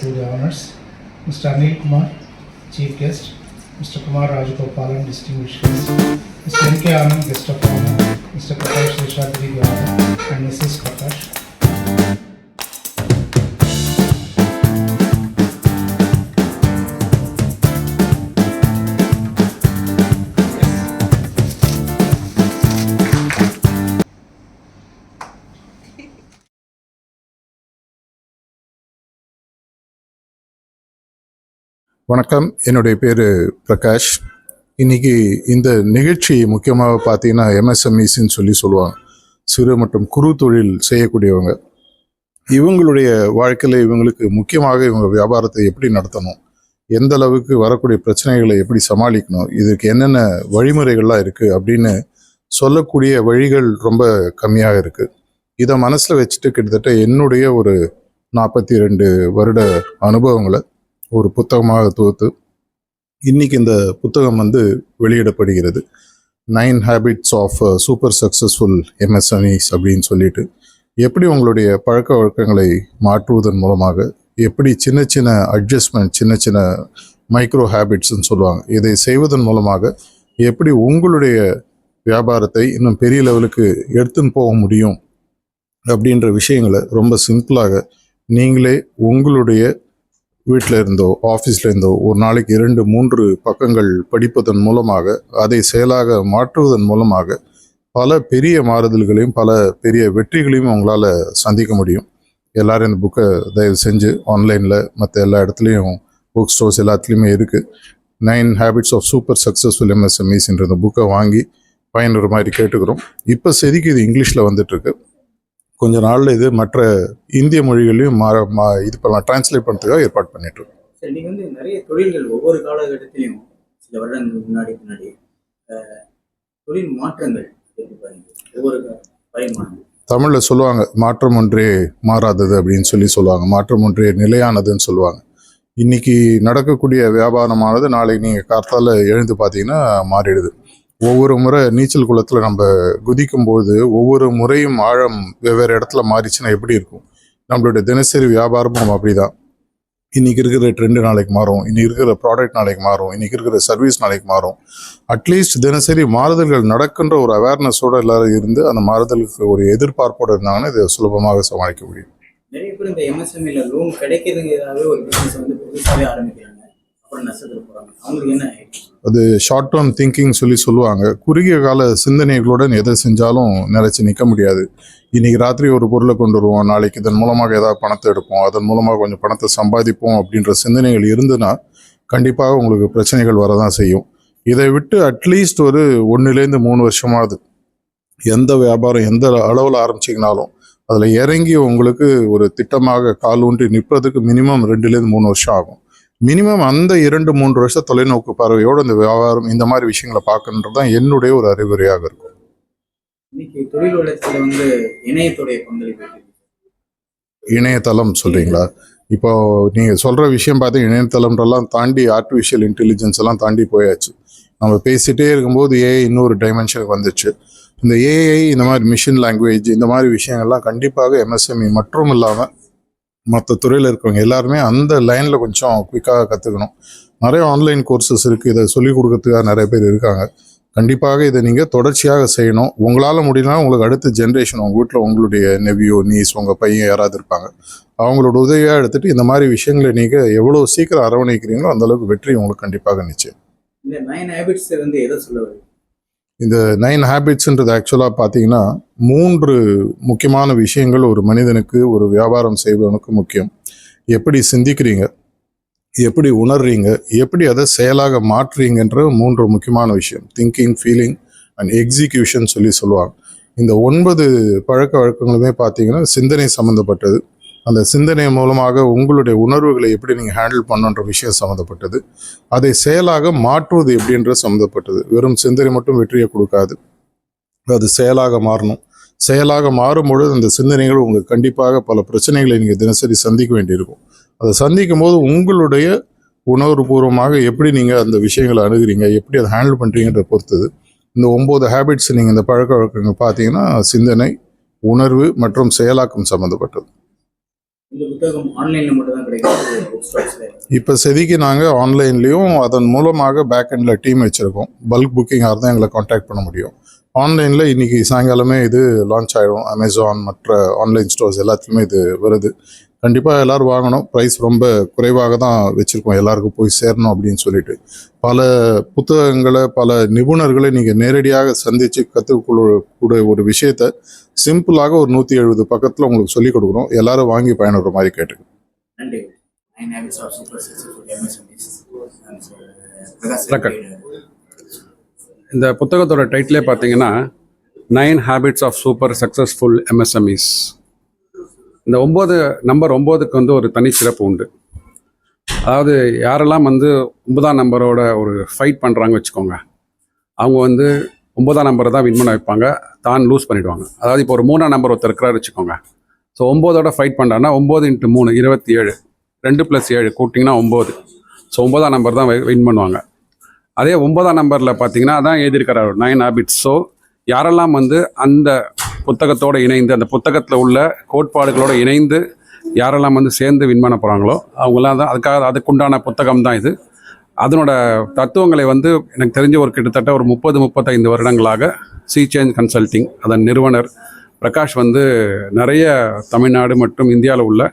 with the honors, Mr. Anil Kumar, Chief Guest, Mr. Kumar Rajagopalan, Distinguished Guest, Mr. N.K. Anand, Guest of Honor, Mr. Prakash Seshadri, the Honor, and Mrs. Prakash. வணக்கம், என்னுடைய பேர் பிரகாஷ். இன்றைக்கி இந்த நிகழ்ச்சி முக்கியமாக பார்த்தீங்கன்னா MSMEஸ்ன்னு சொல்லுவாங்க, சிறு மற்றும் குறு தொழில் செய்யக்கூடியவங்க. இவங்களுடைய வாழ்க்கையில் இவங்களுக்கு முக்கியமாக இவங்க வியாபாரத்தை எப்படி நடத்தணும், எந்த அளவுக்கு வரக்கூடிய பிரச்சனைகளை எப்படி சமாளிக்கணும், இதுக்கு என்னென்ன வழிமுறைகள்லாம் இருக்குது அப்படின்னு சொல்லக்கூடிய வழிகள் ரொம்ப கம்மியாக இருக்குது. இதை மனசில் வச்சுட்டு கிட்டத்தட்ட என்னுடைய ஒரு 42 வருட அனுபவங்களை ஒரு புத்தகமாக தொகுத்து இன்றைக்கி இந்த புத்தகம் வெளியிடப்படுகிறது. 9 habits of super successful MSMEs அப்படின்னு சொல்லிட்டு, எப்படி உங்களுடைய பழக்க வழக்கங்களை மாற்றுவதன் மூலமாக, எப்படி சின்ன சின்ன அட்ஜஸ்ட்மெண்ட், சின்ன சின்ன மைக்ரோ ஹேபிட்ஸ்ன்னு சொல்லுவாங்க, இதை செய்வதன் மூலமாக எப்படி உங்களுடைய வியாபாரத்தை இன்னும் பெரிய லெவலுக்கு எடுத்துன்னு போக முடியும் அப்படின்ற விஷயங்களை ரொம்ப சிம்பிளாக நீங்களே உங்களுடைய வீட்டில் இருந்தோ ஆஃபீஸில் இருந்தோ ஒரு நாளைக்கு 2-3 பக்கங்கள் படிப்பதன் மூலமாக, அதை செயலாக மாற்றுவதன் மூலமாக பல பெரிய மாறுதல்களையும் பல பெரிய வெற்றிகளையும் உங்களால் சந்திக்க முடியும். எல்லோரும் இந்த புக்கை தயவு செஞ்சு ஆன்லைனில் மற்ற எல்லா இடத்துலையும் புக் ஸ்டோர்ஸ் எல்லாத்துலேயுமே இருக்குது. 9 ஹேபிட்ஸ் ஆஃப் சூப்பர் சக்ஸஸ்ஃபுல் MSMEஸ்ன்ற இந்த புக்கை வாங்கி பயனுற மாதிரி கேட்டுக்கிறோம். இப்போ செதுக்கி இது இங்கிலீஷில் வந்துட்டுருக்கு. கொஞ்ச நாளில் இது மற்ற இந்திய மொழிகளையும் இது பண்ணலாம், டிரான்ஸ்லேட் பண்ணுறதுக்காக ஏற்பாடு பண்ணிட்டுருக்கோம். சரி, நீங்கள் நிறைய தொழில்கள் ஒவ்வொரு காலகட்டத்திலையும் சில வருடங்களுக்கு முன்னாடி தொழில் மாற்றங்கள் ஒவ்வொரு பரிமாணங்கள் தமிழில் சொல்லுவாங்க, மாற்றம் ஒன்றே மாறாதது அப்படின்னு சொல்லுவாங்க, மாற்றம் ஒன்றே நிலையானதுன்னு சொல்லுவாங்க. இன்றைக்கி நடக்கக்கூடிய வியாபாரமானது நாளைக்கு நீங்கள் காத்தால எழுந்து பார்த்தீங்கன்னா மாறிடுது. ஒவ்வொரு முறை நீச்சல் குளத்தில் நம்ம குதிக்கும்போது ஒவ்வொரு முறையும் ஆழம் வெவ்வேறு இடத்துல மாறிச்சுன்னா எப்படி இருக்கும், நம்மளுடைய தினசரி வியாபாரமும் அப்படி தான். இன்றைக்கி இருக்கிற ட்ரெண்டு நாளைக்கு மாறும், இன்றைக்கி இருக்கிற ப்ராடக்ட் நாளைக்கு மாறும், இன்றைக்கி இருக்கிற சர்வீஸ் நாளைக்கு மாறும். அட்லீஸ்ட் தினசரி மாறுதல்கள் நடக்கின்ற ஒரு அவேர்னஸோடு எல்லாரும் இருந்து அந்த மாறுதலுக்கு ஒரு எதிர்பார்ப்போடு இருந்தாங்கன்னா இதை சுலபமாக சமாளிக்க முடியும். நிறைய பேர் இந்த MSMEல லோன் கிடைக்கிறதுங்கிறதாவே ஒரு பிஸ்னஸ் புதுசாகவே ஆரம்பிக்கிறாங்க, அப்புறம் நஷ்டத்தில் போகிறாங்க. அவங்களுக்கு என்ன அது ஷார்ட் டேர்ம் திங்கிங் சொல்லுவாங்க. குறுகிய கால சிந்தனைகளுடன் எதை செஞ்சாலும் நிலைச்சி நிற்க முடியாது. இன்றைக்கி ராத்திரி ஒரு பொருளை கொண்டு வருவோம், நாளைக்கு இதன் மூலமாக ஏதாவது பணத்தை எடுப்போம், அதன் மூலமாக கொஞ்சம் பணத்தை சம்பாதிப்போம் அப்படின்ற சிந்தனைகள் இருந்துன்னா கண்டிப்பாக உங்களுக்கு பிரச்சனைகள் வரதான் செய்யும். இதை விட்டு அட்லீஸ்ட் ஒரு 1-3 வருஷமாவது எந்த வியாபாரம் எந்த அளவில் ஆரம்பிச்சிங்கனாலும் அதில் இறங்கி உங்களுக்கு ஒரு திட்டமாக கால் ஊன்றி நிற்பதுக்கு மினிமம் 2-3 வருஷம் ஆகும். மினிமம் அந்த 2-3 வருஷ தொலைநோக்கு பார்வையோடு இந்த வியாபாரம் இந்த மாதிரி விஷயங்களை பார்க்கணுன்றது தான் என்னுடைய ஒரு அறிவுரையாக இருக்கும். இன்னைக்கு தொழில் வளர்ச்சியில் இணையத்துடைய பங்களிப்பு, இணையதளம் சொல்கிறீங்களா? இப்போ நீங்கள் சொல்கிற விஷயம் பார்த்து இணையதளம்ன்றெல்லாம் தாண்டி ஆர்டிஃபிஷியல் இன்டெலிஜென்ஸ் எல்லாம் தாண்டி போயாச்சு. நம்ம பேசிகிட்டே இருக்கும்போது ஏஐ இன்னொரு டைமென்ஷனுக்கு வந்துச்சு. இந்த ஏஐ, இந்த மாதிரி மிஷின் லாங்குவேஜ், இந்த மாதிரி விஷயங்கள்லாம் கண்டிப்பாக MSME மற்றும் இல்லாமல் மற்ற துறையில் இருக்கிறவங்க எல்லாருமே அந்த லைனில் கொஞ்சம் குயிக்காக கற்றுக்கணும். நிறைய ஆன்லைன் கோர்சஸ் இருக்குது, இதை சொல்லிக் கொடுக்கறதுக்காக நிறைய பேர் இருக்காங்க. கண்டிப்பாக இதை நீங்கள் தொடர்ச்சியாக செய்யணும். உங்களால் முடியலனா உங்களுக்கு அடுத்த ஜென்ரேஷன், உங்கள் வீட்டில் உங்களுடைய நெவியோ நீஸ், உங்கள் பையன் யாராவது இருப்பாங்க, அவங்களோட உதவியாக எடுத்துகிட்டு இந்த மாதிரி விஷயங்களை நீங்கள் எவ்வளோ சீக்கிரம் அரவணைக்கிறீங்களோ அந்தளவுக்கு வெற்றி உங்களுக்கு கண்டிப்பாக நிச்சயம். இந்த 9 ஹேபிட்ஸ் எதை சொல்ல வருது? இந்த 9 ஹேபிட்ஸ்ன்றது ஆக்சுவலாக பார்த்தீங்கன்னா 3 முக்கியமான விஷயங்கள் ஒரு மனிதனுக்கு, ஒரு வியாபாரம் செய்வதற்கு முக்கியம். எப்படி சிந்திக்கிறீங்க, எப்படி உணர்றீங்க, எப்படி அதை செயலாக மாற்றுறீங்கன்ற 3 முக்கியமான விஷயம். திங்கிங், ஃபீலிங் அண்ட் எக்ஸிக்யூஷன் சொல்லுவாங்க. இந்த 9 பழக்க வழக்கங்களுமே பார்த்தீங்கன்னா சிந்தனை சம்மந்தப்பட்டது. அந்த சிந்தனை மூலமாக உங்களுடைய உணர்வுகளை எப்படி நீங்கள் ஹேண்டில் பண்ணுன்ற விஷயம் சம்மந்தப்பட்டது. அதை செயலாக மாற்றுவது எப்படின்ற சம்மந்தப்பட்டது. வெறும் சிந்தனை மட்டும் வெற்றியை கொடுக்காது, அது செயலாக மாறணும். செயலாக மாறும்பொழுது அந்த சிந்தனைகள் உங்களுக்கு கண்டிப்பாக பல பிரச்சனைகளை நீங்கள் தினசரி சந்திக்க வேண்டியிருக்கும். அதை சந்திக்கும் போது உங்களுடைய உணர்வுபூர்வமாக எப்படி நீங்கள் அந்த விஷயங்களை அணுகிறீங்க, எப்படி அதை ஹேண்டில் பண்ணுறீங்கன்ற பொறுத்தது. இந்த 9 ஹேபிட்ஸ் நீங்கள் இந்த பழக்க வழக்கங்கள் பார்த்தீங்கன்னா சிந்தனை, உணர்வு மற்றும் செயலாக்கம் சம்மந்தப்பட்டது. இந்த புத்தகம் ஆன்லைனில் மட்டும் தான் கிடைக்குது புக் ஸ்டால்ஸில்? இப்போ செதிக்கு நாங்கள் ஆன்லைன்லேயும் அதன் மூலமாக பேக் எண்டில் டீம் வச்சுருக்கோம். பல்க் புக்கிங்காக இருந்தால் எங்களை காண்டாக்ட் பண்ண முடியும். ஆன்லைனில் இன்றைக்கி சாயங்காலமே இது லான்ச் ஆகிடும். அமேசான் மற்ற ஆன்லைன் ஸ்டோர்ஸ் எல்லாத்துலேயுமே இது வருது. கண்டிப்பாக எல்லோரும் வாங்கணும். ப்ரைஸ் ரொம்ப குறைவாக தான் வச்சுருக்கோம், எல்லாருக்கும் போய் சேரணும் அப்படின்னு சொல்லிட்டு. பல புத்தகங்களை, பல நிபுணர்களை நீங்கள் நேரடியாக சந்தித்து கற்றுக்கூடிய ஒரு விஷயத்தை சிம்பிளாக ஒரு 170 பக்கத்தில் உங்களுக்கு சொல்லிக் கொடுக்குறோம். எல்லோரும் வாங்கி பயன்படுற மாதிரி கேட்டுக்கோங்க. நன்றி. 9 habits of super successful MSMEs. Prakash. இந்த புத்தகத்தோட டைட்டிலே பார்த்தீங்கன்னா 9 habits of super successful MSMEs. இந்த நம்பர் 9க்கு வந்து ஒரு தனிச்சிறப்பு உண்டு. அதாவது யாரெல்லாம் வந்து 9ஆம் நம்பரோட ஒரு ஃபைட் பண்ணுறாங்க வச்சுக்கோங்க, அவங்க வந்து 9ஆம் நம்பரை தான் வின் பண்ண வைப்பாங்க, தான் லூஸ் பண்ணிவிடுவாங்க. அதாவது இப்போ ஒரு 3ஆம் நம்பர் ஒருத்தர் இருக்கிறாரு வச்சுக்கோங்க. ஸோ 9ஓட ஃபைட் பண்ணுறாருன்னா 9 × 3 27, 2 + 7 கூட்டிங்கன்னா 9. ஸோ 9ஆம் நம்பர் தான் வின் பண்ணுவாங்க. அதே 9ஆம் நம்பரில் பார்த்தீங்கன்னா அதான் எழுதியிருக்கிறார் 9 ஹேபிட்ஸ். ஸோ யாரெல்லாம் வந்து அந்த புத்தகத்தோடு இணைந்து, அந்த புத்தகத்தில் உள்ள கோட்பாடுகளோடு இணைந்து யாரெல்லாம் வந்து சேர்ந்து வின் பண்ண போகிறாங்களோ அவங்களாம் தான் அதுக்குண்டான புத்தகம் தான் இது. அதனோட தத்துவங்களை வந்து எனக்கு தெரிஞ்ச ஒரு கிட்டத்தட்ட ஒரு 30-35 வருடங்களாக சேஞ்ச் கன்சல்டிங் அதன் நிறுவனர் பிரகாஷ் வந்து நிறைய தமிழ்நாடு மற்றும் இந்தியாவில் உள்ள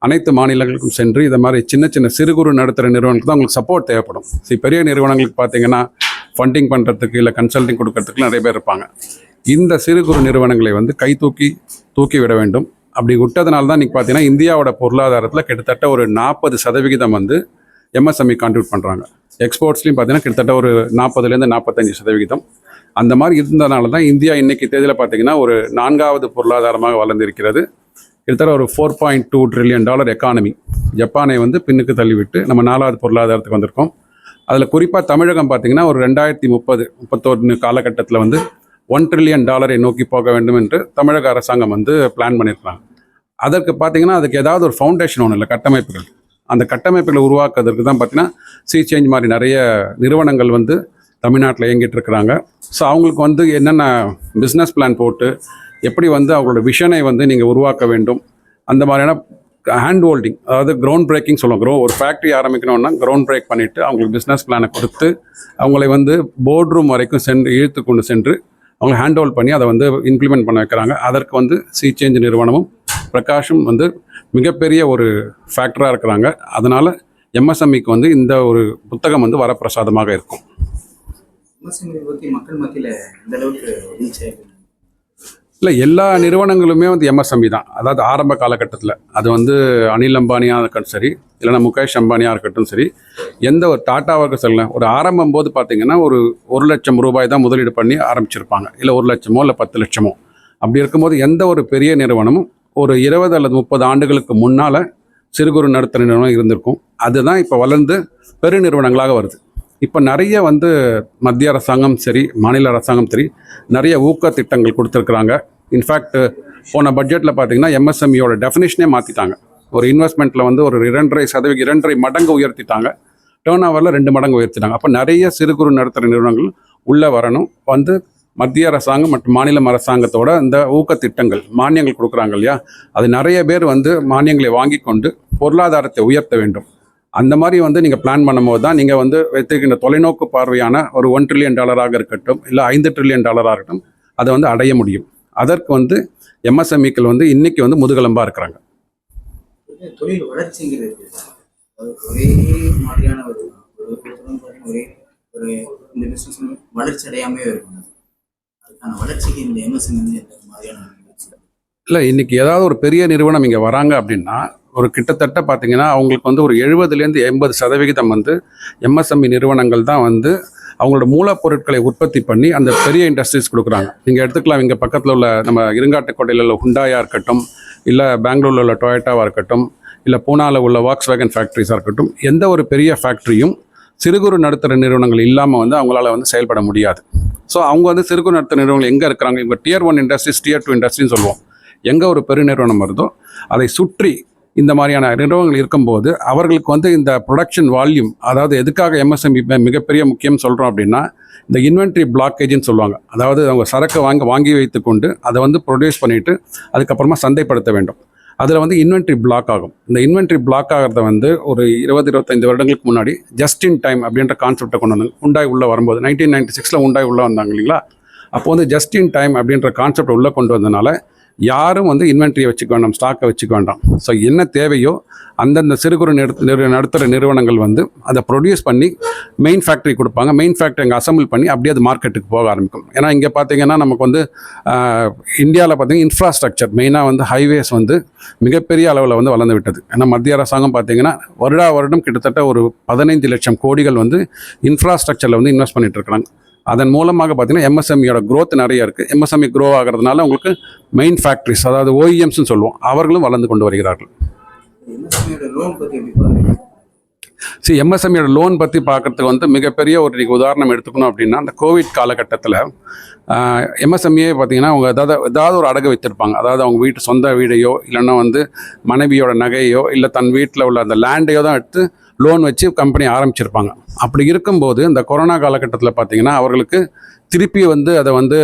அனைத்து மாநிலங்களுக்கும் சென்று இதை மாதிரி சின்ன சின்ன சிறு குறு நடுத்தர நிறுவனங்களுக்கு தான் உங்களுக்கு சப்போர்ட் தேவைப்படும். பெரிய நிறுவனங்களுக்கு பார்த்தீங்கன்னா ஃபண்டிங் பண்ணுறதுக்கு இல்லை கன்சல்டிங் கொடுக்கறதுக்கு நிறைய பேர் இருப்பாங்க. இந்த சிறு குறு நிறுவனங்களை வந்து தூக்கி விட வேண்டும். அப்படி விட்டதுனால தான் இன்றைக்கி பார்த்தீங்கன்னா இந்தியாவோட பொருளாதாரத்தில் கிட்டத்தட்ட ஒரு 40% வந்து MSME கான்ட்ரிபியூட் பண்ணுறாங்க. எக்ஸ்போர்ட்ஸ்லையும் பார்த்தீங்கன்னா கிட்டத்தட்ட ஒரு 40-45%. அந்த மாதிரி இருந்ததுனால தான் இந்தியா இன்றைக்கி தேதியில் பார்த்தீங்கன்னா ஒரு 4வது பொருளாதாரமாக வளர்ந்திருக்கிறது. கிட்டத்தட்ட ஒரு $4.2 trillion எக்கானமி. ஜப்பானை வந்து பின்னுக்கு தள்ளிவிட்டு நம்ம 4வது பொருளாதாரத்துக்கு வந்திருக்கோம். அதில் குறிப்பாக தமிழகம் பார்த்திங்கன்னா ஒரு 2030-31 காலகட்டத்தில் வந்து $1 trillion நோக்கி போக வேண்டும் என்று தமிழக அரசாங்கம் வந்து பிளான் பண்ணியிருக்காங்க. அதற்கு பார்த்திங்கன்னா அதுக்கு ஏதாவது ஒரு ஃபவுண்டேஷன் ஒன்று இல்லை, கட்டமைப்புகள். அந்த கட்டமைப்புகளை உருவாக்குறதுக்கு தான் பார்த்திங்கன்னா சேஞ்ச் மாதிரி நிறைய நிறுவனங்கள் வந்து தமிழ்நாட்டில் இயங்கிட்டு இருக்கிறாங்க. ஸோ அவங்களுக்கு வந்து என்னென்ன பிஸ்னஸ் பிளான் போட்டு எப்படி வந்து அவங்களோட விஷனை வந்து நீங்கள் உருவாக்க வேண்டும், அந்த மாதிரியான ஹேண்ட் ஹோல்டிங், அதாவது கிரவுண்ட் பிரேக்கிங் சொல்லுவோம். ஒரு ஃபேக்ட்ரி ஆரம்பிக்கணும்னா கிரவுண்ட் பிரேக் பண்ணிவிட்டு அவங்களுக்கு பிஸ்னஸ் பிளானை கொடுத்து அவங்களை வந்து போர்ட் ரூம் வரைக்கும் இழுத்து கொண்டு சென்று அவங்க ஹேண்ட் ஹோல்ட் பண்ணி அதை வந்து இம்ப்ளிமெண்ட் பண்ண வைக்கிறாங்க. அதற்கு வந்து சேஞ்ச் நிறுவனமும் பிரகாஷும் வந்து மிகப்பெரிய ஒரு ஃபேக்டராக இருக்கிறாங்க. அதனால் MSMEக்கு வந்து இந்த ஒரு புத்தகம் வந்து வரப்பிரசாதமாக இருக்கும். MSME பற்றி மக்கள் மத்தியில் எந்த அளவுக்கு ரீச் ஆகிருக்கு? இல்லை, எல்லா நிறுவனங்களுமே வந்து MSME தான். அதாவது ஆரம்ப காலகட்டத்தில் அது வந்து அனில் அம்பானியாக இருக்கட்டும் சரி, இல்லைனா முகேஷ் அம்பானியாக இருக்கட்டும் சரி, எந்த ஒரு டாட்டாவாக சொல்லல, ஒரு ஆரம்பம் போது பார்த்திங்கன்னா ஒரு 1 லட்சம் ரூபாய் தான் முதலீடு பண்ணி ஆரம்பிச்சிருப்பாங்க. இல்லை 1 லட்சமோ இல்லை 10 லட்சமோ. அப்படி இருக்கும்போது எந்த ஒரு பெரிய நிறுவனமும் ஒரு 20 அல்லது 30 ஆண்டுகளுக்கு முன்னால் சிறு குறு நடுத்தர நிறுவனம் இருந்திருக்கும். அதுதான் இப்போ வளர்ந்து பெருநிறுவனங்களாக வருது. இப்போ நிறைய வந்து மத்திய அரசாங்கம் சரி, மாநில அரசாங்கம் சரி, நிறைய ஊக்க திட்டங்கள் கொடுத்துருக்குறாங்க. இன்ஃபேக்ட் போன பட்ஜெட்டில் பார்த்திங்கன்னா MSMEயோட டெஃபினேஷனே மாற்றிட்டாங்க. ஒரு இன்வெஸ்ட்மெண்ட்டில் வந்து ஒரு 2.5 மடங்கு உயர்த்திட்டாங்க. டேர்ன் ஓவரில் 2 மடங்கு உயர்த்திட்டாங்க. அப்போ நிறைய சிறு குறு நடுத்தர நிறுவனங்கள் உள்ளே வரணும். வந்து மத்திய அரசாங்கம் மற்றும் மாநில அரசாங்கத்தோட இந்த ஊக்கத்திட்டங்கள் மானியங்கள் கொடுக்குறாங்க இல்லையா, அது நிறைய பேர் வந்து மானியங்களை வாங்கி கொண்டு பொருளாதாரத்தை உயர்த்த வேண்டும். அந்த மாதிரி வந்து நீங்கள் பிளான் பண்ணும்போது தான் நீங்கள் வந்து வைத்திருக்கின்ற தொலைநோக்கு பார்வையான ஒரு $1 trillion இருக்கட்டும், இல்லை $5 trillion இருக்கட்டும், அதை வந்து அடைய முடியும். அதற்கு வந்து MSMEக்கள் வந்து இன்றைக்கி வந்து முதுகெலும்பாக இருக்கிறாங்க. தொழில் வளர்ச்சிங்கிறது ஒரே மாதிரியான ஒரு இந்த பிஸ்னஸ் வளர்ச்சி அடையாமே இருக்கும். அதுக்கான வளர்ச்சிக்கு இந்த MSME மாதிரியான இல்லை, இன்றைக்கி ஏதாவது ஒரு பெரிய நிறுவனம் இங்கே வராங்க அப்படின்னா ஒரு கிட்டத்தட்ட பார்த்திங்கன்னா அவங்களுக்கு வந்து ஒரு 70-80% வந்து MSME நிறுவனங்கள் தான் வந்து அவங்களோட மூலப்பொருட்களை உற்பத்தி பண்ணி அந்த பெரிய இண்டஸ்ட்ரீஸ் கொடுக்குறாங்க. நீங்கள் எடுத்துக்கலாம், இங்கே பக்கத்தில் உள்ள நம்ம இருங்காட்டுக்கோட்டையில் உள்ள ஹுண்டாயாக இருக்கட்டும், இல்லை பெங்களூரில் உள்ள டொயோட்டாவாக இருக்கட்டும், இல்லை பூனாவில் உள்ள வாக்ஸ்வேகன் ஃபேக்ட்ரிஸாக இருக்கட்டும், எந்த ஒரு பெரிய ஃபேக்ட்ரியும் சிறு குறு நடுத்தர நிறுவனங்கள் இல்லாமல் வந்து அவங்களால வந்து செயல்பட முடியாது. ஸோ அவங்க வந்து சிறு குறு நடுத்தர நிறுவனங்கள் எங்கே இருக்கிறாங்க, இப்போ Tier 1 இண்டஸ்ட்ரீஸ், Tier 2 இண்டஸ்ட்ரின்னு சொல்லுவோம். எங்கே ஒரு பெருநிறுவனம் வருதோ அதை சுற்றி இந்த மாதிரியான நிறுவனங்கள் இருக்கும்போது அவர்களுக்கு வந்து இந்த ப்ரொடக்ஷன் வால்யூம், அதாவது எதுக்காக MSME மிகப்பெரிய முக்கியம் சொல்கிறோம் அப்படின்னா, இந்த இன்வென்ட்ரி பிளாக்கேஜ்னு சொல்லுவாங்க. அதாவது அவங்க சரக்கு வாங்கி வைத்து கொண்டு அதை வந்து ப்ரொடியூஸ் பண்ணிவிட்டு அதுக்கப்புறமா சந்தைப்படுத்த வேண்டும். அதில் வந்து இன்வென்ட்ரி பிளாக் ஆகும். இந்த இன்வென்ட்ரி பிளாக் ஆகிறத வந்து ஒரு 20-25 வருடங்களுக்கு முன்னாடி ஜஸ்ட் இன் டைம் அப்படின்ற கான்செப்டை கொண்டு வந்தாங்க. உண்டாய் உள்ளே வரும்போது 1996 உண்டாய் உள்ளே வந்தாங்க இல்லைங்களா. அப்போ வந்து ஜஸ்ட் இன் டைம் அப்படின்ற கான்செப்ட் உள்ளே கொண்டு வந்ததுனால யாரும் வந்து இன்வென்ட்ரியை வச்சுக்க வேண்டாம், ஸ்டாக்கை வச்சுக்க வேண்டாம். ஸோ என்ன தேவையோ அந்தந்த சிறு குறு நடுத்தர நிறுவனங்கள் வந்து அதை ப்ரொடியூஸ் பண்ணி மெயின் ஃபேக்ட்ரி கொடுப்பாங்க. மெயின் ஃபேக்ட்ரி அங்கே அசம்பிள் பண்ணி அப்படியே அது மார்க்கெட்டுக்கு போக ஆரம்பிக்கும். ஏன்னா இங்கே பார்த்தீங்கன்னா நமக்கு வந்து இந்தியாவில் பார்த்தீங்கன்னா இன்ஃப்ராஸ்ட்ரக்சர் மெயினாக வந்து ஹைவேஸ் வந்து மிகப்பெரிய அளவில் வந்து வளர்ந்து விட்டது. ஏன்னா மத்திய அரசாங்கம் பார்த்தீங்கன்னா வருடம் கிட்டத்தட்ட ஒரு 15 லட்சம் கோடிகள் வந்து இன்ஃப்ராஸ்ட்ரக்சரில் வந்து இன்வெஸ்ட் பண்ணிட்டு இருக்கிறாங்க. அதன் மூலமாக பார்த்தீங்கன்னா எம்எஸ்எம்இயோட க்ரோத் நிறைய இருக்குது. எம்எஸ்எம்இ க்ரோ ஆகிறதுனால உங்களுக்கு மெயின் ஃபேக்ட்ரிஸ், அதாவது ஓஇஎம்ஸ்னு சொல்லுவோம், அவர்களும் வளர்ந்து கொண்டு வருகிறார்கள். எம்எஸ்எம்இயோட லோன் பற்றி பார்க்குறதுக்கு வந்து மிகப்பெரிய ஒரு உதாரணம் எடுத்துக்கணும் அப்படின்னா, அந்த கோவிட் காலகட்டத்தில் எம்எஸ்எம்இயே பார்த்தீங்கன்னா அவங்க ஏதாவது ஒரு அடகு வைத்திருப்பாங்க. அதாவது அவங்க வீட்டு சொந்த வீடையோ இல்லைன்னா வந்து மனைவியோட நகையோ இல்லை தன் வீட்டில் உள்ள அந்த லேண்டையோ தான் எடுத்து லோன் வச்சு கம்பெனி ஆரம்பிச்சிருப்பாங்க. அப்படி இருக்கும்போது இந்த கொரோனா காலகட்டத்தில் பார்த்தீங்கன்னா அவர்களுக்கு திருப்பி வந்து அதை வந்து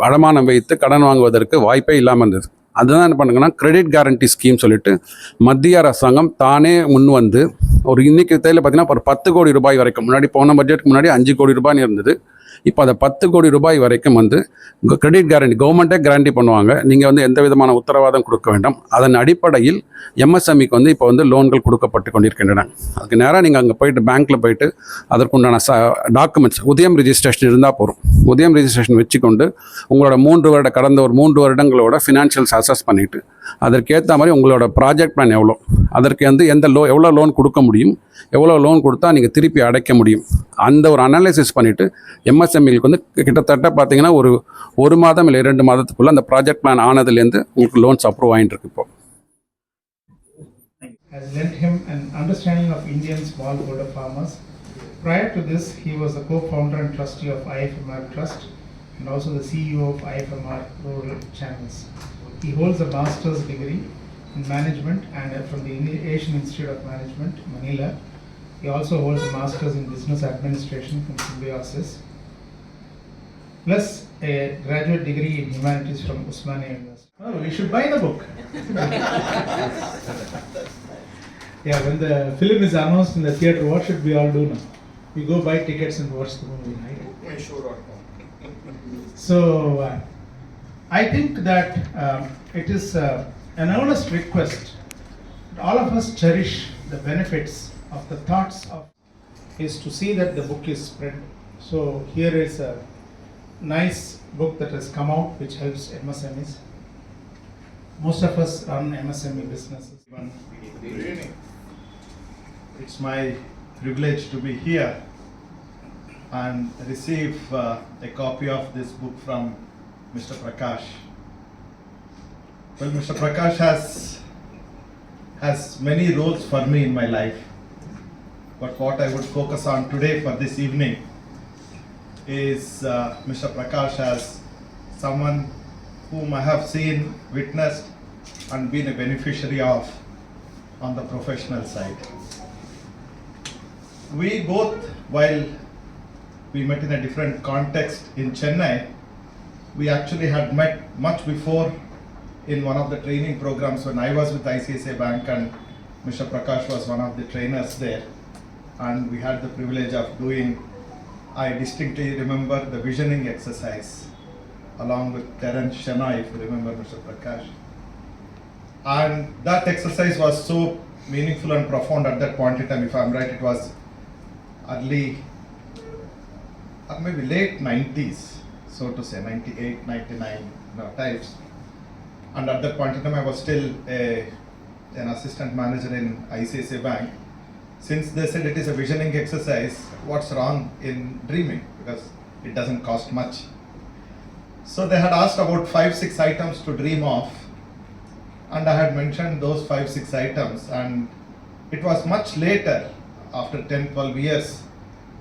அடமானம் வைத்து கடன் வாங்குவதற்கு வாய்ப்பே இல்லாமல் இருந்தது. அதுதான் என்ன பண்ணுங்கன்னா கிரெடிட் கேரண்டி ஸ்கீம் சொல்லிட்டு மத்திய அரசாங்கம் தானே முன் வந்து ஒரு இன்னைக்கு தேதியில் பார்த்தீங்கன்னா ஒரு 10 கோடி ரூபாய் வரைக்கும், முன்னாடி போன பட்ஜெட்டுக்கு முன்னாடி 5 கோடி ரூபாய்னு இருந்தது. இப்போ அதை 10 கோடி ரூபாய் வரைக்கும் வந்து கிரெடிட் கேரண்டி கவர்மெண்ட்டே கேரண்டி பண்ணுவாங்க. நீங்கள் வந்து எந்த விதமான உத்தரவாதம் கொடுக்க வேண்டாம். அதன் அடிப்படையில் எம்எஸ்எம்இக்கு வந்து இப்போ வந்து லோன்கள் கொடுக்கப்பட்டு கொண்டிருக்கின்றன. அதுக்கு நேராக நீங்கள் அங்கே போயிட்டு பேங்க்கில் போயிட்டு அதற்குண்டான டாக்குமெண்ட்ஸ் உதயம் ரிஜிஸ்ட்ரேஷன் இருந்தால் போதும். உதயம் ரிஜிஸ்ட்ரேஷன் வச்சுக்கொண்டு உங்களோட கடந்த ஒரு 3 வருடங்களோட ஃபினான்ஷியல்ஸ் அசஸ் பண்ணிவிட்டு அதற்கேற்ற மாதிரி உங்களோட ப்ராஜெக்ட் பிளான் எவ்வளோ, அதற்கு வந்து எவ்வளோ லோன் கொடுக்க முடியும், எவ்வளோ லோன் கொடுத்தா நீங்கள் திருப்பி அடைக்க முடியும், அந்த ஒரு அனாலிசிஸ் பண்ணிவிட்டு எம்எஸ்எம்இக்கு வந்து கிட்டத்தட்ட பார்த்தீங்கன்னா ஒரு மாதம் இல்லை 2 மாதத்துக்குள்ளே அந்த ப்ராஜெக்ட் பிளான் ஆனதுலேருந்து உங்களுக்கு லோன்ஸ் அப்ரூவ் ஆகிட்டு இருக்கு. இப்போ has lent him an understanding of Indian smallholder farmers. Prior to this, he was the co-founder and trustee of IFMR Trust and also the CEO of IFMR Rural Channels. He holds a master's degree in management and from the Asian Institute of Management, Manila. He also holds a master's in business administration from Symbiosis, plus a graduate degree in humanities from Osmania University. Oh, we should buy the book. Yeah, when the film is announced in the theater, what should we all do now? We go buy tickets and watch the movie, right? So, I think that it is an earnest request that all of us cherish the benefits of the thoughts of is to see that the book is spread. So here is a nice book that has come out which helps MSMEs. Most of us run MSME businesses. Good evening. It's my privilege to be here and receive a copy of this book from Mr. Prakash. Well, Mr. Prakash has many roles for me in my life, but what I would focus on today for this evening is Mr. Prakash as someone whom I have seen, witnessed and been a beneficiary of on the professional side. We both, while we met in a different context in Chennai, we actually had met much before in one of the training programs when I was with ICICI Bank and Mr. Prakash was one of the trainers there, and we had the privilege of doing, I distinctly remember the visioning exercise along with Terence Shenoy, if you remember Mr. Prakash. And that exercise was so meaningful and profound at that point in time. If I'm right, it was early or maybe late 90s, so to say 98, 99 times. And at that point in time I was still an assistant manager in ICICI Bank. Since they said it is a visioning exercise, what's wrong in dreaming, because it doesn't cost much. So they had asked about 5-6 items to dream of, and I had mentioned those 5-6 items, and it was much later, after 10-12 years,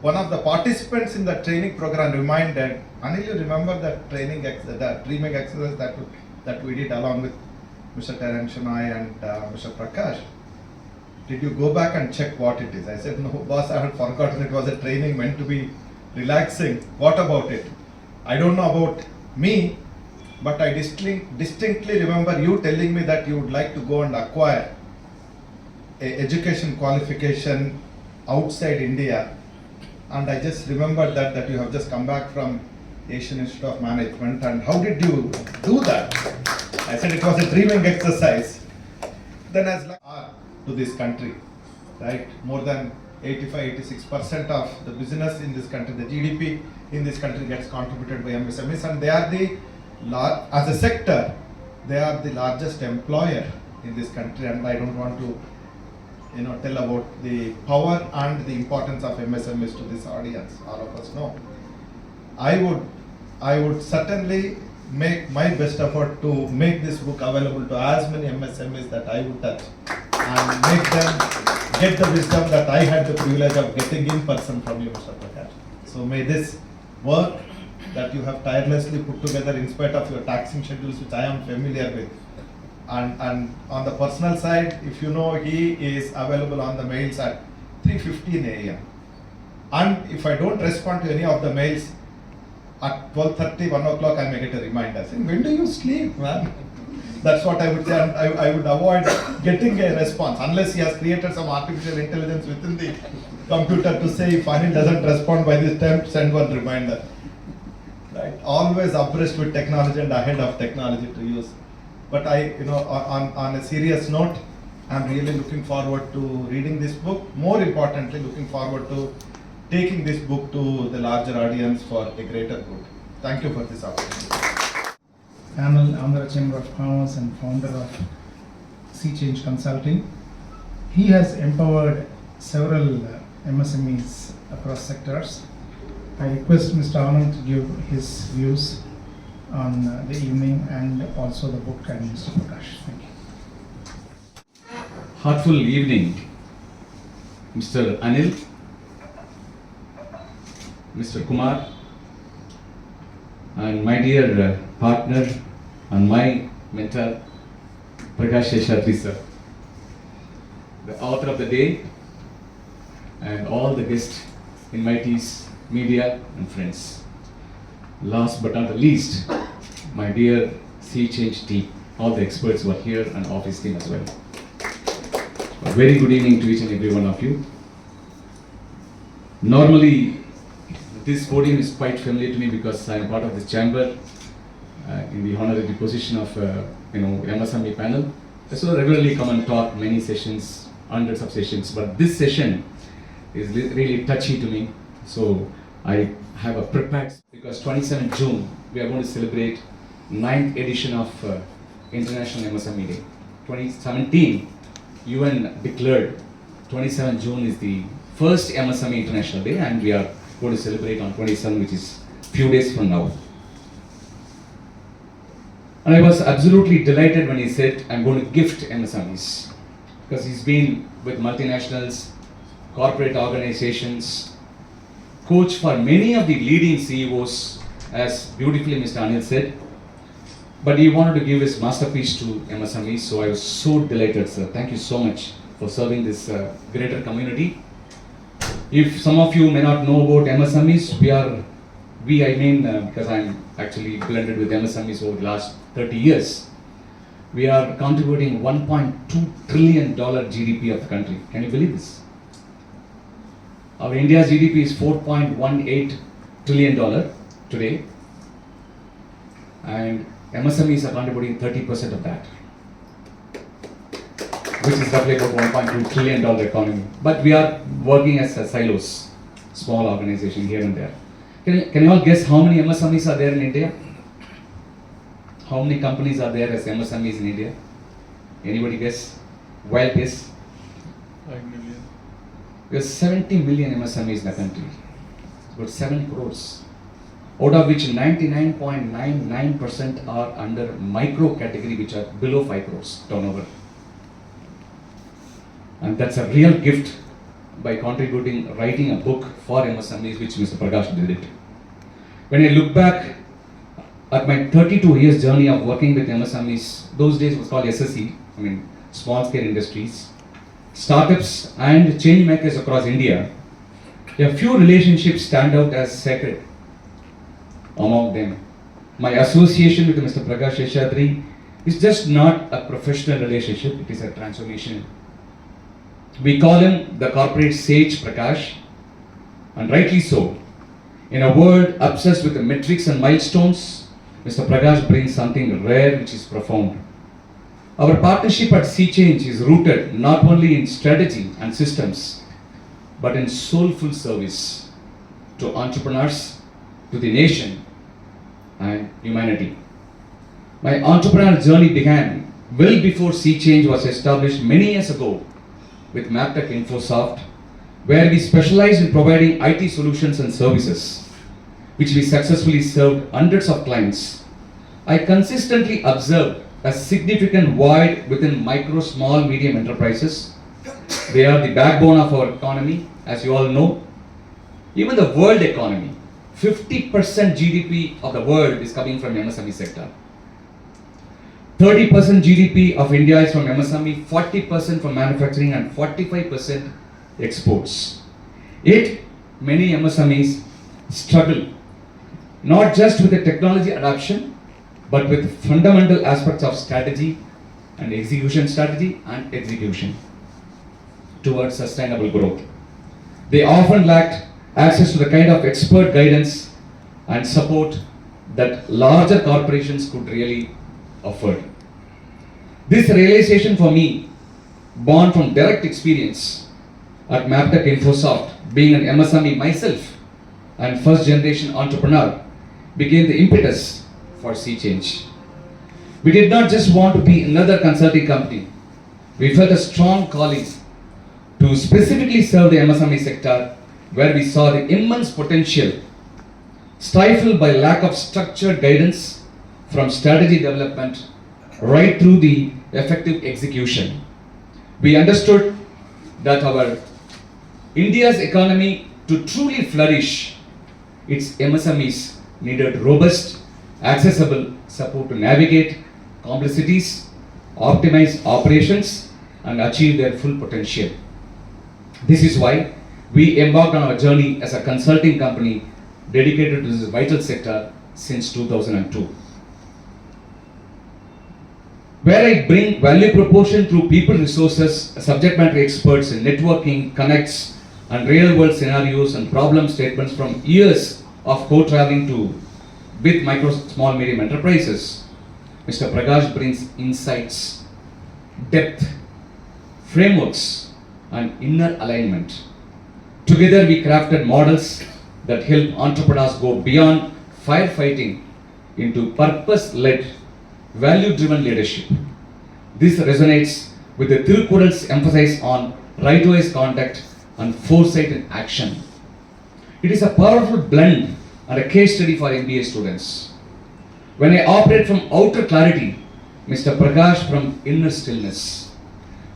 one of the participants in the training program reminded, Anil, you remember that that dreaming exercise that we did along with Mr. Terence Shenoy and Mr. Prakash? Did you go back and check what it is? I said, no boss, I had forgotten it was a training meant to be relaxing. What about it? I don't know about me, but I distinctly remember you telling me that you would like to go and acquire a education qualification outside India, and I just remembered that you have just come back from Asian Institute of Management, and how did you do that? I said it was a dreaming exercise. Then as to this country, right? More than 85-86% of the business in this country, the GDP in this country gets contributed by MSMEs, and they are as a sector, they are the largest employer in this country, and I don't want to tell about the power and the importance of MSMEs to this audience. All of us know. I would certainly make my best effort to make this book available to as many MSMEs that I would touch, and make them get the wisdom that I had the privilege of getting in person from you, Mr. Prakash. So may this work that you have tirelessly put together in spite of your taxing schedules, which I am familiar with, and on the personal side, if you know, he is available on the mails at 3:15 a.m. And if I don't respond to any of the mails at 12:30, 1 o'clock, I may get a reminder saying, when do you sleep, man? That's what I would say, and I would avoid getting a response unless he has created some artificial intelligence within the computer to say if Anil doesn't respond by this time, send one reminder. Right? Always abreast with technology and ahead of technology to use. But on a serious note, I'm really looking forward to reading this book. More importantly, looking forward to taking this book to the larger audience for a greater good. Thank you for this opportunity. Panel, Andhra Chamber of Commerce and founder of Sea Change Consulting. He has empowered several MSMEs across sectors. I request Mr. Anand to give his views on the evening and also the book, and Mr. Prakash. Thank you. Heartful evening, Mr. Anil, Mr. Kumar, and my dear partner and my mentor, Prakash Seshadri sir, the author of the day, and all the guest invitees, media and friends. Last but not the least, my dear Sea Change team, all the experts who are here and office team as well. A very good evening to each and every one of you. Normally, this podium is quite familiar to me because I am part of this chamber in the honorary position of MSME panel. So I regularly come and talk many sessions, hundreds of sessions, but this session is really touchy to me. So I have a prepared, because 27 June we are going to celebrate 9th edition of International MSME Day. 2017 UN declared 27 June is the first MSME International Day, and we are going to celebrate on 27, which is few days from now. And I was absolutely delighted when he said, I'm going to gift MSMEs, because he's been with multinationals, corporate organizations, coach for many of the leading CEOs, as beautifully Mr. Anil said, but he wanted to give his masterpiece to MSMEs, so I was so delighted, sir. Thank you so much for serving this greater community. If some of you may not know about MSMEs, because I'm actually blended with MSMEs over the last 30 years, we are contributing $1.2 trillion GDP of the country. Can you believe this? Our India's GDP is $4.18 trillion today, and MSMEs are contributing 30% of that, which is roughly about $1.2 trillion economy. But we are working as silos, small organization here and there. Can you all guess how many MSMEs are there in India? How many companies are there as MSMEs in India? Anybody guess? Wild guess? 5 million. We have 70 million MSMEs in the country. About 7 crores. Out of which 99.99% are under micro category, which are below 5 crores turnover. And that's a real gift by writing a book for MSMEs, which Mr. Prakash did it. When I look back at my 32 years journey of working with MSMEs, those days was called SSE, small scale industries, startups and change makers across India, a few relationships stand out as sacred among them. my association with Mr. Prakash Seshadri is just not a professional relationship, it is a transformation. We call him the corporate sage Prakash, and rightly so. In a world obsessed with the metrics and milestones, Mr. Prakash brings something rare which is profound. Our partnership at Sea Change is rooted not only in strategy and systems, but in soulful service to entrepreneurs, to the nation, and humanity. My entrepreneurial journey began well before Sea Change was established many years ago with Maptech Infosoft, where we specialized in providing IT solutions and services, which we successfully served hundreds of clients. I consistently observed a significant void within micro, small, medium enterprises. They are the backbone of our economy, as you all know. Even the world economy, 50% GDP of the world is coming from MSME sector. 30% GDP of India is from MSME, 40% from manufacturing, and 45% exports. Yet, many MSMEs struggle not just with the technology adoption, but with fundamental aspects of strategy and execution towards sustainable growth. They often lacked access to the kind of expert guidance and support that larger corporations could really offer. This realization for me, born from direct experience at Maptech Infosoft, being an MSME myself and first generation entrepreneur, became the impetus for Sea Change. We did not just want to be another consulting company. We felt a strong calling to specifically serve the MSME sector, where we saw the immense potential stifled by lack of structured guidance from strategy development right through the effective execution. We understood that our India's economy, to truly flourish, its MSMEs needed robust, accessible support to navigate complexities, optimize operations, and achieve their full potential. This is why we embarked on our journey as a consulting company dedicated to this vital sector since 2002. Where I bring value proportion through people resources, subject matter experts in networking, connects, and real world scenarios and problem statements from years of co-traveling with micro, small, medium enterprises. Mr. Prakash brings insights, depth, frameworks, and inner alignment. Together we crafted models that help entrepreneurs go beyond firefighting into purpose-led, value-driven leadership. This resonates with the Tirukural's emphasis on right-wise contact and foresight in action. It is a powerful blend and a case study for MBA students. When I operate from outer clarity, Mr. Prakash from inner stillness.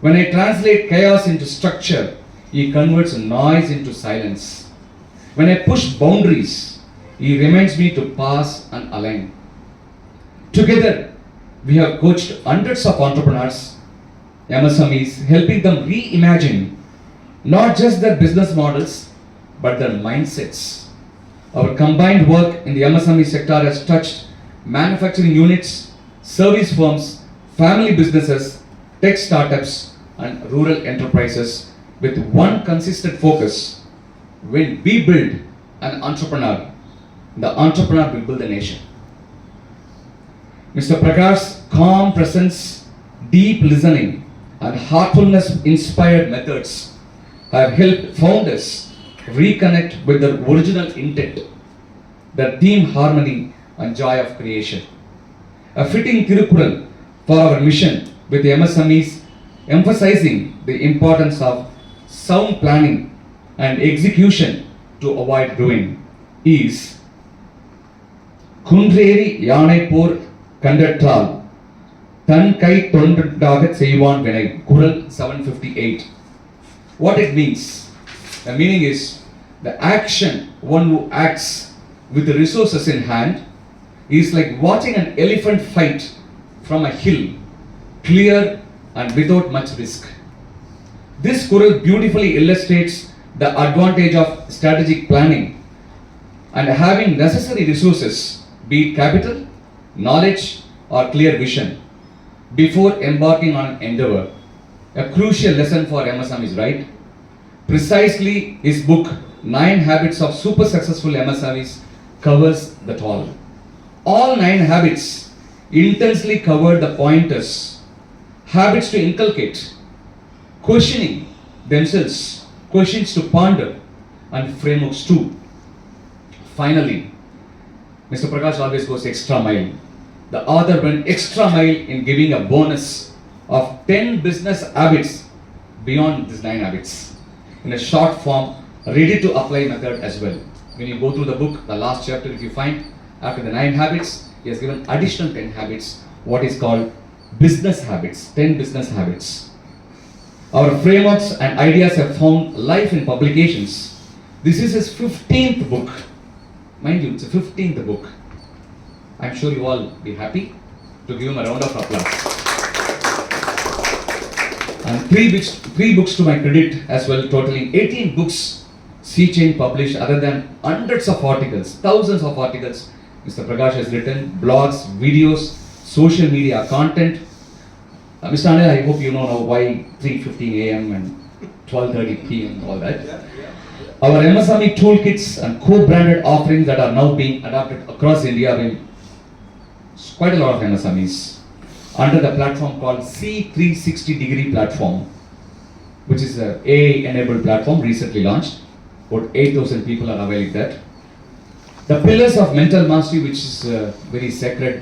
When I translate chaos into structure, he converts noise into silence. When I push boundaries, he reminds me to pause and align. Together, we have coached hundreds of entrepreneurs, MSMEs, helping them reimagine not just their business models, but their mindsets. Our combined work in the MSME sector has touched manufacturing units, service firms, family businesses, tech startups, and rural enterprises with one consistent focus. When we build an entrepreneur, the entrepreneur will build a nation. Mr. Prakash's calm presence, deep listening, and heartfulness inspired methods have helped founders reconnect with their original intent, their team harmony and joy of creation. A fitting Tirukural for our mission with the MSMEs, emphasizing the importance of sound planning and execution to avoid ruin, is Kundreri Yanai Por Kandatral Tan Kai Tondagat Seivan Venai, Kural 758. What it means? The meaning is the action, one who acts with the resources in hand, is like watching an elephant fight from a hill, clear and without much risk. This Kural beautifully illustrates the advantage of strategic planning and having necessary resources, be it capital, knowledge, or clear vision before embarking on an endeavor. A crucial lesson for MSMEs, right? Precisely, his book, 9 Habits of Super Successful MSMEs, covers that all. All 9 habits intensely covered the pointers, habits to inculcate, questioning themselves, questions to ponder, and frameworks too. Finally, Mr. Prakash always goes extra mile. The author went extra mile in giving a bonus of 10 business habits beyond these 9 habits in a short form, ready to apply method as well. When you go through the book, the last chapter, if you find after the 9 habits, he has given additional 10 habits, what is called business habits, 10 business habits. Our frameworks and ideas have found life in publications. This is his 15th book. Mind you, it's a 15th book. I'm sure you all be happy to give him a round of applause. And three books to my credit as well, totaling 18 books Sea Change published, other than hundreds of articles, thousands of articles Mr. Prakash has written, blogs, videos, social media content. Mr. Anil, I hope you know now why 3:15 a.m. and 12:30 p.m. all that. Our MSME toolkits and co-branded offerings that are now being adopted across India will quite a lot of MSMEs under the platform called C360 Degree platform, which is an AI-enabled platform recently launched. About 8,000 people are availing that. The pillars of mental mastery, which is a very sacred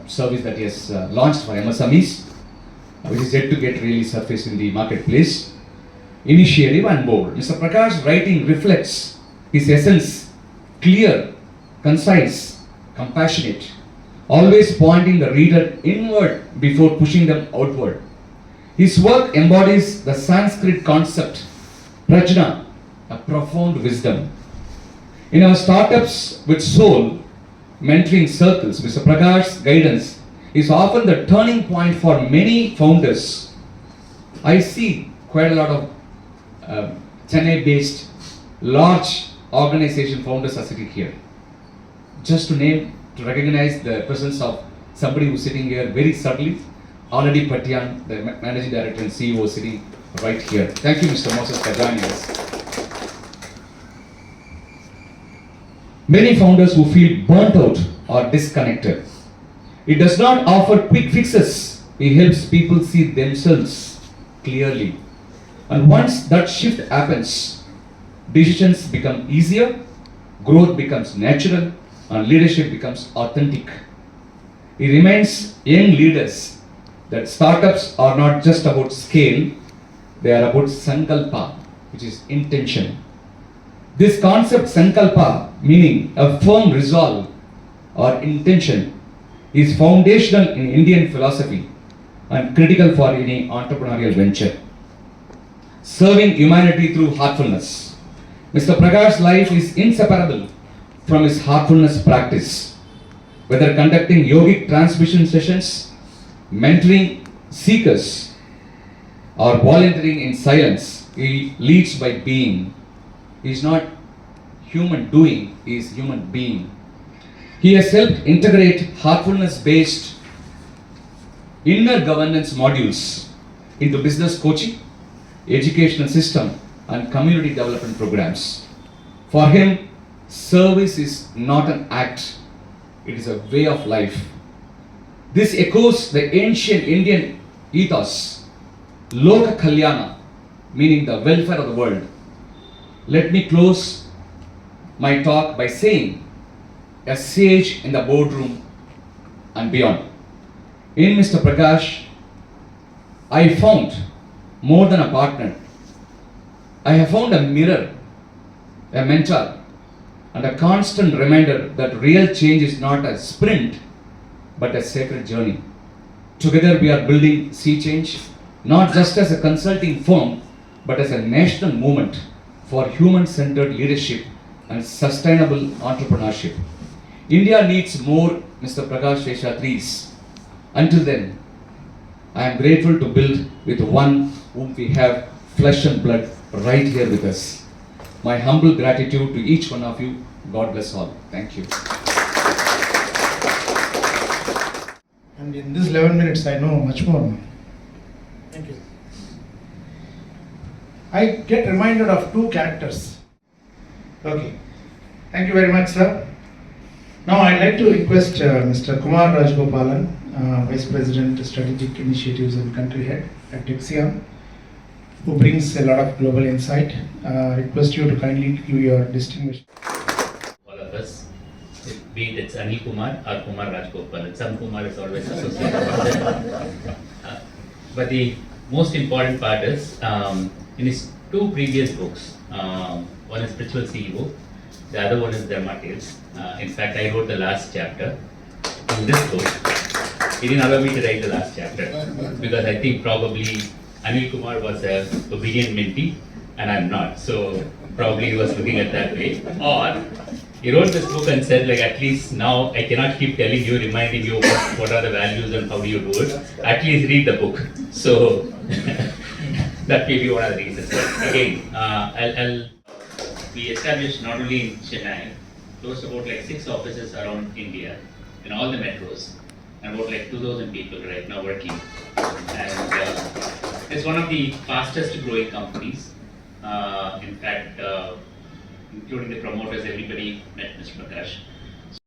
service that he has launched for MSMEs, which is yet to get really surface in the marketplace. Initiative and more. Mr. Prakash's writing reflects his essence, clear, concise, compassionate, always pointing the reader inward before pushing them outward. His work embodies the Sanskrit concept, prajna, a profound wisdom. In our startups with soul, mentoring circles, Mr. Prakash's guidance is often the turning point for many founders. I see quite a lot of Chennai-based large organization founders are sitting here. Just to recognize the presence of somebody who's sitting here very subtly, already Patyan, the Managing Director and CEO, sitting right here. Thank you, Mr. Moses, for joining us. Many founders who feel burnt out or disconnected. It does not offer quick fixes. It helps people see themselves clearly. And once that shift happens, decisions become easier, growth becomes natural, and leadership becomes authentic. It reminds young leaders that startups are not just about scale, they are about sankalpa, which is intention. This concept sankalpa, meaning a firm resolve or intention, is foundational in Indian philosophy and critical for any entrepreneurial venture. Serving humanity through heartfulness. Mr. Prakash's life is inseparable from his heartfulness practice. Whether conducting yogic transmission sessions, mentoring seekers, or volunteering in silence, he leads by being. He is not human doing, he is human being. He has helped integrate heartfulness-based inner governance modules into business coaching, educational system, and community development programs. For him, service is not an act, it is a way of life. This echoes the ancient Indian ethos, Loka Kalyana, meaning the welfare of the world. Let me close my talk by saying, a sage in the boardroom and beyond. In Mr. Prakash, I found more than a partner. I have found a mirror, a mentor, and a constant reminder that real change is not a sprint, but a sacred journey. Together we are building Sea Change, not just as a consulting firm, but as a national movement for human-centered leadership and sustainable entrepreneurship. India needs more Mr. Prakash Seshadris. Until then, I am grateful to build with one whom we have flesh and blood right here with us. My humble gratitude to each one of you. God bless all. Thank you. And in this 11 minutes, I know much more now. Thank you. I get reminded of two characters. Okay. Thank you very much, sir. Now I'd like to request Mr. Kumar Rajgopalan, Vice President Strategic Initiatives and Country Head at Dexian, who brings a lot of global insight. Request you to kindly give your distinguished. All of us, be it it's Anil Kumar or Kumar Rajgopalan. Some Kumar is always associated with that. But the most important part is in his two previous books, one is Spiritual CEO, the other one is Dharma Tales. In fact, I wrote the last chapter in this book. He didn't allow me to write the last chapter because I think probably Anil Kumar was a obedient mentee and I'm not. So probably he was looking at that way. Or he wrote this book and said, like, at least now I cannot keep telling you, reminding you what are the values and how do you do it. At least read the book. So that may be one of the reasons. But again, we established not only in Chennai, close to about like 6 offices around India in all the metros, and about like 2,000 people right now working. And it's one of the fastest growing companies. In fact, including the promoters, everybody met Mr. Prakash.